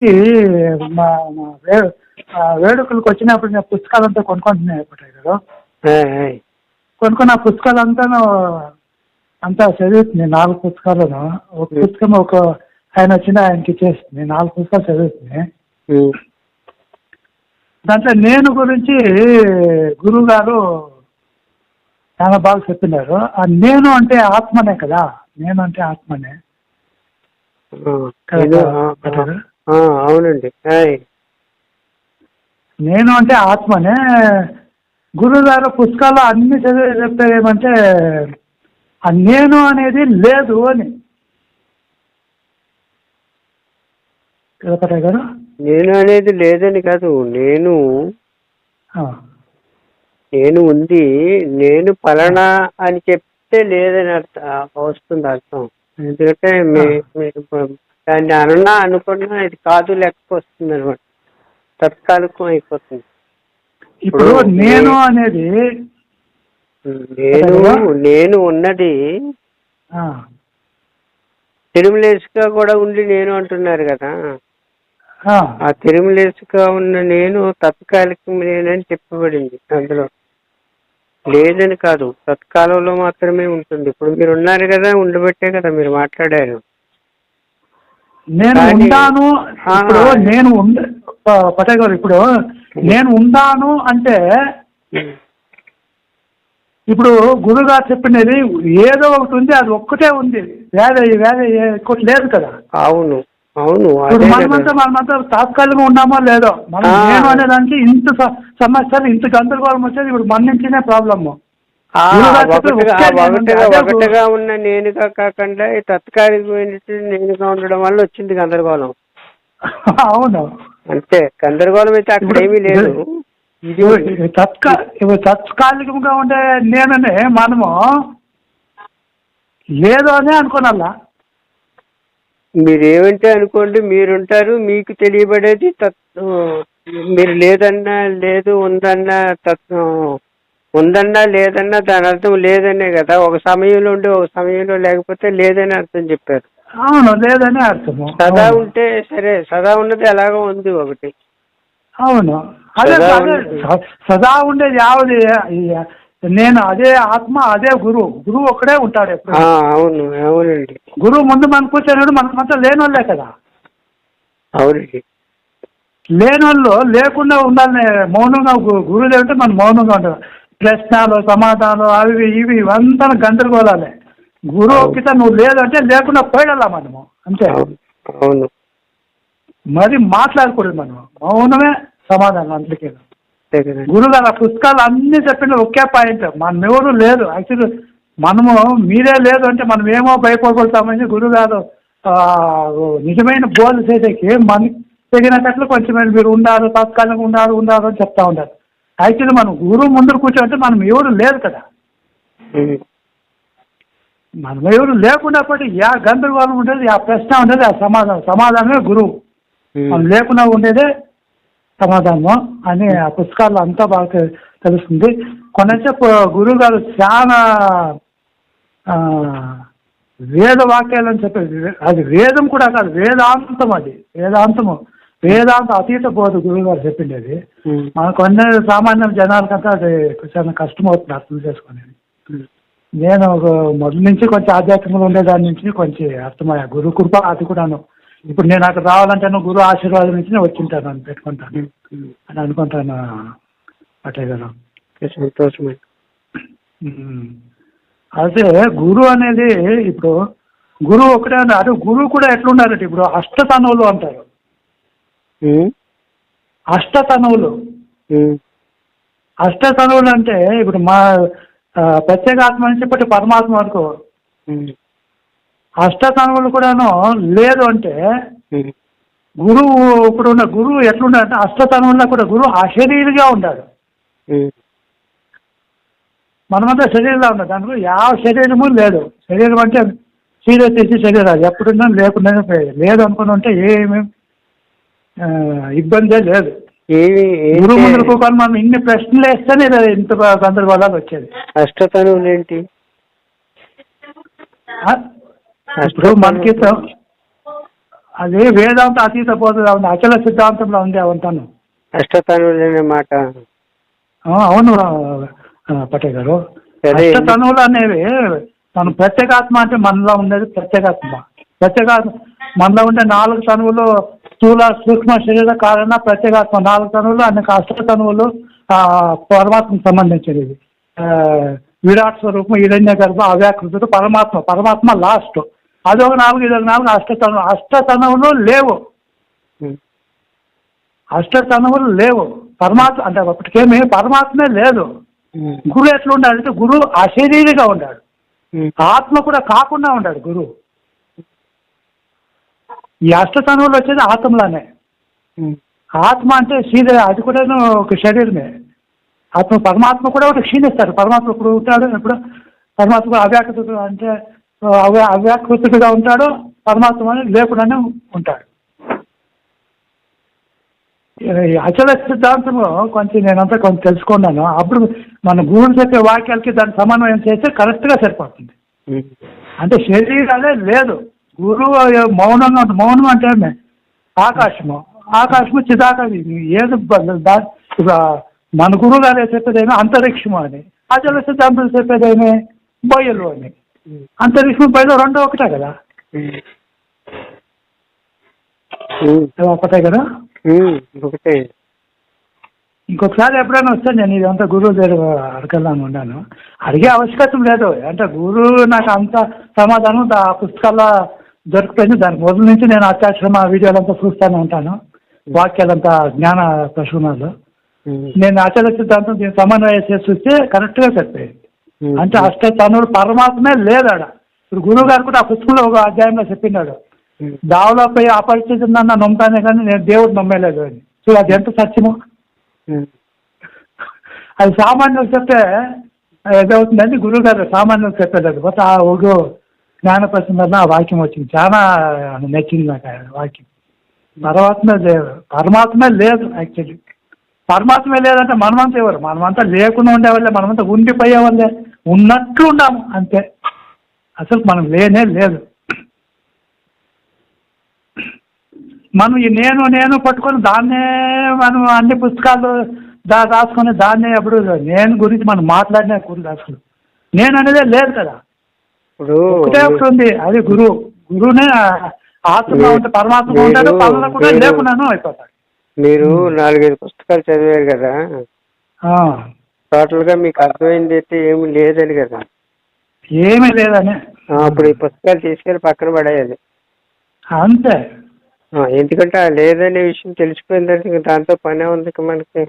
ఈ మా మా వేడుకలకు వచ్చినప్పుడు నేను పుస్తకాలంతా కొనుక్కుంటున్నాను అయిపోతాయి కదా. కొనుక్కున్న ఆ పుస్తకాలంతా అంతా చదువుతుంది. 4 పుస్తకాలను ఒక పుస్తకం ఒక ఆయన వచ్చిన ఆయనకి ఇచ్చేస్తుంది. 4 పుస్తకాలు చదువుతుంది. దాంట్లో నేను గురించి గురువు గారు చాలా బాగా చెప్తున్నారు. ఆ నేను అంటే ఆత్మనే కదా. నేను అంటే ఆత్మనే. అవునండి. నేను అంటే ఆత్మనే. గురువు గారు పుస్తకాలు అన్ని చదివి చెప్తారు ఏమంటే ఆ నేను అనేది లేదు అని కదా గారు. నేను అనేది లేదని కాదు, నేను ఉంది. నేను పలానా అని చెప్తే లేదని వస్తుంది అర్థం. ఎందుకంటే దాన్ని అనుకున్నా ఇది కాదు లేకపోతుంది అనమాట. తత్కాలికం అయిపోతుంది. ఇప్పుడు నేను అనేది నేను ఉన్నది తిరుమలేసుగా కూడా ఉండి నేను అంటున్నారు కదా. ఆ తిరుమలేసుగా ఉన్న నేను తత్కాలికం లేనని చెప్పబడింది. అందులో లేదని కాదు, తత్కాలంలో మాత్రమే ఉంటుంది. ఇప్పుడు మీరు ఉన్నారు కదా, ఉండబట్టే కదా మీరు మాట్లాడారు. నేను ఉంటాను. ఇప్పుడు నేను పటేల్ గారు, ఇప్పుడు నేను ఉంటాను అంటే ఇప్పుడు గురుగారు చెప్పినది ఏదో ఒకటి ఉంది, అది ఒక్కటే ఉంది. వేరే ఇంకోటి లేదు కదా. అవును అవును. ఇప్పుడు మనమంతా తాత్కాలికంగా ఉన్నామో లేదో. మనం నేను అనే దానికి ఇంత సమస్యలు, ఇంత గందరగోళం వచ్చేది ఇప్పుడు మన నుంచినే ప్రాబ్లమ్. ఒకటిగా ఉన్న నేనుగా కాకుండా తత్కాలికమైన నేనుగా ఉండడం వల్ల వచ్చింది గందరగోళం. అవును, అంతే. గందరగోళం అయితే అక్కడ ఏమీ లేదు. తత్కాలికంగా ఉండే నేననే మనము లేదో అనే అనుకోనల్లా. మీరేమంటే అనుకోండి, మీరుంటారు, మీకు తెలియబడేది మీరు లేదన్నా లేదు, ఉందన్నా ఉందన్నా లేదన్నా దాని అర్థం లేదనే కదా. ఒక సమయంలో ఉండి ఒక సమయంలో లేకపోతే లేదని అర్థం చెప్పారు. అవును, లేదనే అర్థము. సదా ఉంటే సరే, సదా ఉన్నది ఎలాగో ఉంది ఒకటి. అవును, అదే సదా ఉండేది యావది నేను. అదే ఆత్మ, అదే గురువు ఒక్కడే ఉంటాడు ఎప్పుడు. అవును అవునండి. గురువు ముందు మనం కూర్చొని మనమంతా లేనోళ్ళే కదా. అవునండి. లేనోళ్ళు లేకుండా ఉండాలని మౌనంగా గురువు లేదంటే మనం మౌనంగా ఉంటాం. ప్రశ్నలు సమాధానాలు అవి ఇవి ఇవంతా గందరగోళాలే. గురువుకిత నువ్వు లేదంటే లేకుండా పోయాలా మనము, అంతే. అవును. మరి మాట్లాడకూడదు, మనం మౌనమే సమాధానం. అందుకే గురుగారు ఆ పుస్తకాలు అన్ని చెప్పిన ఒకే పాయింట్, మనం ఎవరు లేదు. యాక్చువల్లీ మనము మీరే లేదు అంటే మనం ఏమో భయపడగలుగుతామని గురుగారు నిజమైన బోధ చేసేకి మనకి తగినట్లు కొంచెం మీరు ఉండారు, తాత్కాలికంగా ఉండారు అని చెప్తా ఉంటారు. యాక్చువల్లీ మనం గురువు ముందు కూర్చోంటే మనం ఎవరు లేదు కదా. మనం ఎవరు లేకుండా పోతే యా గందరగోళం ఉండేది, ఆ ప్రశ్న ఉండేది, ఆ సమాధానమే గురువు. మనం లేకుండా ఉండేదే సమాధానం అని ఆ పుస్తకాల్లో అంతా బాగా తెలుస్తుంది. కొన్నిసేపు గురువు గారు చాలా వేద వాక్యాలు అని చెప్పేది. అది వేదం కూడా కాదు, వేదాంతం. అది వేదాంత అతీత బోధ గురువు గారు చెప్పిండేది. మనకు కొన్ని సామాన్య జనాలకంతా అది చాలా కష్టం అవుతుంది అర్థం చేసుకునేది. నేను మొదటి నుంచి కొంచెం ఆధ్యాత్మికంగా ఉండేదాని నుంచి కొంచెం అర్థమయ్యా. గురు కృప అది కూడాను. ఇప్పుడు నేను అక్కడ రావాలంటే గురు ఆశీర్వాదం నుంచి నేను వచ్చింటాను అని పెట్టుకుంటాను అని అనుకుంటాను. అట్లే కదా, సంతోషమే. అదే గురువు అనేది ఇప్పుడు గురువు ఒకటే అదే గురువు కూడా ఎట్లున్నారంటే ఇప్పుడు అష్టతనువులు అంటారు. అష్టతనువులు అంటే ఇప్పుడు మా ప్రత్యేగాత్మ నుంచి ఇప్పటి పరమాత్మ వరకు అష్టతనువులు కూడాను లేదు అంటే గురువు ఇప్పుడున్న గురువు ఎట్లున్నాడంటే అష్టతనువుల్లో కూడా గురువు అశరీరిగా ఉన్నాడు. మనమంతా శరీరంలో ఉన్నాడు, దానికి ಯಾವ శరీరము లేదు. శరీరం అంటే సీరియస్ తీసి శరీరాలు ఎప్పుడున్నా లేకుండా లేదు అనుకుని ఉంటే ఏమి ఇబ్బందే లేదు. గురువు ముందు కూకొని మనం ఇన్ని ప్రశ్నలు వేస్తేనే ఇంత గందరగోళాలు వచ్చేది. అష్టతనువులు ఏంటి? ఇప్పుడు మనకి అది వేదాంత అతీత బోధలో ఉంది, అచల సిద్ధాంతంలో ఉంది అవంతాను. అష్టతనువులనే మాట. అవును పటే గారు. అష్టతనువులు అనేవి మనం ప్రత్యేగాత్మ అంటే మనలో ఉండేది ప్రత్యేగాత్మ. మనలో ఉండే 4 తనువులు స్థూల సూక్ష్మ శరీర కారణ ప్రత్యేగాత్మ 4 తనువులు, అనేక అష్టతనువులు పరమాత్మకు సంబంధించినవి. విరాట్ స్వరూపం, హిరణ్య గర్భ, అవ్యాకృతుడు, పరమాత్మ లాస్ట్. అదొక 4, ఇదొక 4 అష్టతనువులు లేవు. అష్టతనువులు లేవు. పరమాత్మ అంటే అప్పటికేమి పరమాత్మే లేదు. గురు ఎట్లా ఉండాలి అంటే గురు అశరీరిగా ఉన్నాడు, ఆత్మ కూడా కాకుండా ఉన్నాడు గురువు. ఈ అష్టతనువులు వచ్చేది ఆత్మలోనే. ఆత్మ అంటే అది కూడా ఒక శరీరమే. పరమాత్మ కూడా ఒకటి క్షీణిస్తాడు. పరమాత్మ ఇప్పుడు ఉంటాడు, ఇప్పుడు పరమాత్మ అవ్యాకృతుడు అంటే అవ్యాకృతుడుగా ఉంటాడు, పరమాత్మ లేకుండానే ఉంటాడు. అచల సిద్ధాంతము నేనంతా కొంచెం తెలుసుకున్నాను. అప్పుడు మన గురువులు చెప్పే వాక్యాలకి దాన్ని సమన్వయం చేస్తే కరెక్ట్గా సరిపోతుంది. అంటే శరీరాలే లేదు. గురువు మౌనం అంటే ఆకాశము చిదాకాశం. ఏది మన గురువు గారు చెప్పేదేమో అంతరిక్షము అని, అచల సిద్ధాంతం చెప్పేదేమో బయలు అని. అంతరిక్షం బయలు 2 ఒకటే కదా. ఒకటే కదా. ఒకటే. ఇంకొకసారి ఎప్పుడైనా వస్తే నేను ఇదంతా గురువు దగ్గర అడగలను ఉన్నాను. అడిగే ఆవశ్యకత లేదు. అంటే గురువు నాకు అంత సమాధానం ఆ పుస్తకాల్లో దొరికిపోయింది. దాని మొదలు నుంచి నేను అత్యాశ్రమ వీడియోలంతా చూస్తూనే ఉంటాను, వాక్యాలంతా జ్ఞాన ప్రసూనాలు. నేను అచల సిద్ధాంతం దీన్ని సమన్వయం చేసి చూస్తే కరెక్ట్గా చెప్పేది. అంటే అష్టతనువులు పరమాత్మే లేదాడ. ఇప్పుడు గురువు గారు కూడా ఆ పుస్తకంలో ఒక అధ్యాయంలో చెప్పినాడు, దావులపై అపరిచితం నన్ను నమ్ముతానే కానీ నేను దేవుడు నమ్మలేదు అని. సో అది ఎంత సత్యము. అది సామాన్యులు చెప్తే ఏదవుతుందండి, గురువు గారు సామాన్యులు చెప్పేది. పోతే ఆ ఒక జ్ఞాన ప్రసంగంలో ఆ వాక్యం వచ్చింది, చాలా నచ్చింది నాకు ఆ వాక్యం. పరమాత్మే లేదు. యాక్చువల్లీ పరమాత్మే లేదంటే మనమంతా ఎవరు? మనమంతా లేకుండా ఉండేవాళ్ళే, మనమంతా ఉండిపోయేవాళ్ళే, ఉన్నట్లు ఉన్నాము అంతే. అసలు మనం లేనే లేదు. మనం ఈ నేను పట్టుకొని దాన్నే మనం అన్ని పుస్తకాలు రాసుకొని దాన్నే ఎప్పుడు నేను గురించి మనం మాట్లాడినా కూడదు. అసలు నేను అనేదే లేదు కదా. ఒకటే ఒకటి ఉంది, అది గురువునే. ఆత్మ ఉంటే పరమాత్మ ఉంటాడు, పనులు కూడా లేకున్నాను అయిపోతాడు. మీరు 4-5 పుస్తకాలు చదివారు కదా, టోటల్ గా మీకు అర్థమైంది అయితే ఏమి లేదని కదా. ఏమీ లేదని. అప్పుడు ఈ పుస్తకాలు తీసుకెళ్ళి పక్కన పడేయాలి అంతే. ఎందుకంటే లేదనే విషయం తెలిసిపోయిందంటే దాంతో పనే ఉంది మనకి.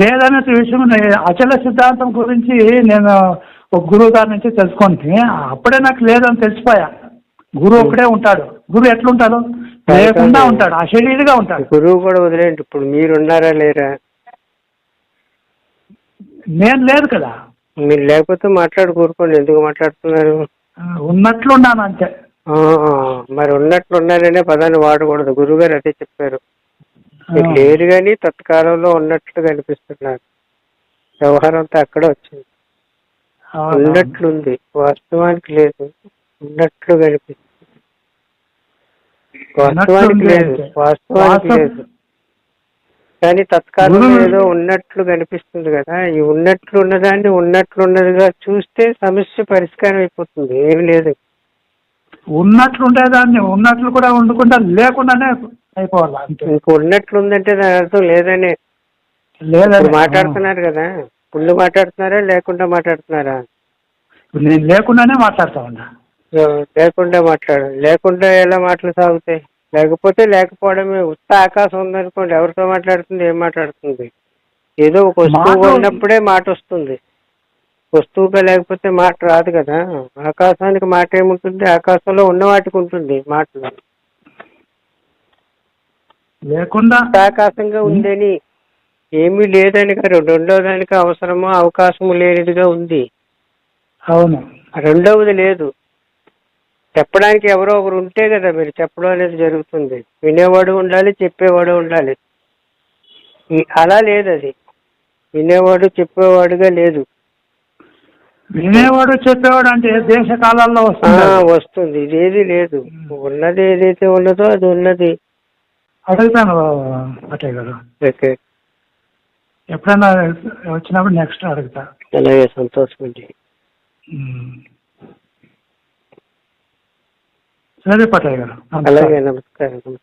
లేదనే విషయం అచల సిద్ధాంతం గురించి నేను ఒక గురువు గారి నుంచి తెలుసుకుంటే అప్పుడే నాకు లేదని తెలిసిపోయా. గురువు ఒక్కడే ఉంటాడు. గురువు ఎట్లుంటాడు? లేకుండా ఉంటాడు, అశరీరిగా ఉంటాడు. గురువు కూడా వదిలేండి. ఇప్పుడు మీరు ఉన్నారా లేరా? నేను లేదు కదా. మీరు లేకపోతే కూరుకోండి. ఎందుకు మాట్లాడుతున్నారు? ఉన్నట్లున్నాను అంతే. మరి ఉన్నట్లు ఉన్నారనే పదాన్ని వాడకూడదు. గురువు గారు అదే చెప్పారు. మీరు లేరు కానీ తత్కాలంలో ఉన్నట్లు కనిపిస్తున్నారు. వ్యవహారం అంతా అక్కడే వచ్చింది. ఉన్నట్లుంది, వాస్తవానికి లేదు. ఉన్నట్లు కనిపిస్తుంది, వాస్తవానికి లేదు. కానీ తత్కాలంలో ఏదో ఉన్నట్లు కనిపిస్తుంది కదా. ఈ ఉన్నట్లు ఉన్నదాన్ని ఉన్నట్లున్నదిగా చూస్తే సమస్య పరిష్కారం అయిపోతుంది. ఏమి లేదు. ఉన్నట్లు ఉండేదాన్ని ఉన్నట్లు కూడా ఉండకుండా లేకుండానే అయిపోవాలి అంతే. ఇంక ఉన్నట్లు ఉందంటే దాని అర్థం లేదనే. మాట్లాడుతున్నారు కదా, పుల్లు మాట్లాడుతున్నారా లేకుండా మాట్లాడుతున్నారా? నేను లేకుండానే మాట్లాడుతా ఉన్నా. లేకుండా ఎలా మాటలు సాగుతాయి? లేకపోతే లేకపోవడమే. ఉత్త ఆకాశం ఉందనుకోండి, ఎవరితో మాట్లాడుతుంది? ఏం మాట్లాడుతుంది? ఏదో ఒక వస్తువు ఉన్నప్పుడే మాట వస్తుంది. వస్తువుగా లేకపోతే మాట రాదు కదా. ఆకాశానికి మాట ఏముంటుంది? ఆకాశంలో ఉన్న వాటికి ఉంటుంది మాటలు. లేకుండా ఆకాశంగా ఉందని ఏమీ లేదని రెండో దానికి అవసరమో అవకాశము లేనిదిగా ఉంది. అవును. రెండవది లేదు. చెప్పడానికి ఎవరో ఒకరు ఉంటే కదా మీరు చెప్పడం అనేది జరుగుతుంది. వినేవాడు ఉండాలి, చెప్పేవాడు ఉండాలి. అలా లేదు. అది వినేవాడు చెప్పేవాడుగా లేదు. వినేవాడు చెప్పేవాడు అంటే దేశ కాలాల్లో వస్తుంది. వస్తుంది. ఇదేది లేదు. ఉన్నది ఏదైతే ఉన్నదో అది ఉన్నది. అడుగుతాను అటయ్య గారు. ఓకే. ఎప్పుడైనా వచ్చినప్పుడు నెక్స్ట్ అడుగుతా. అలాగే, సంతోషం అండి. సరే పటయ్య గారు. అలాగే, నమస్కారం.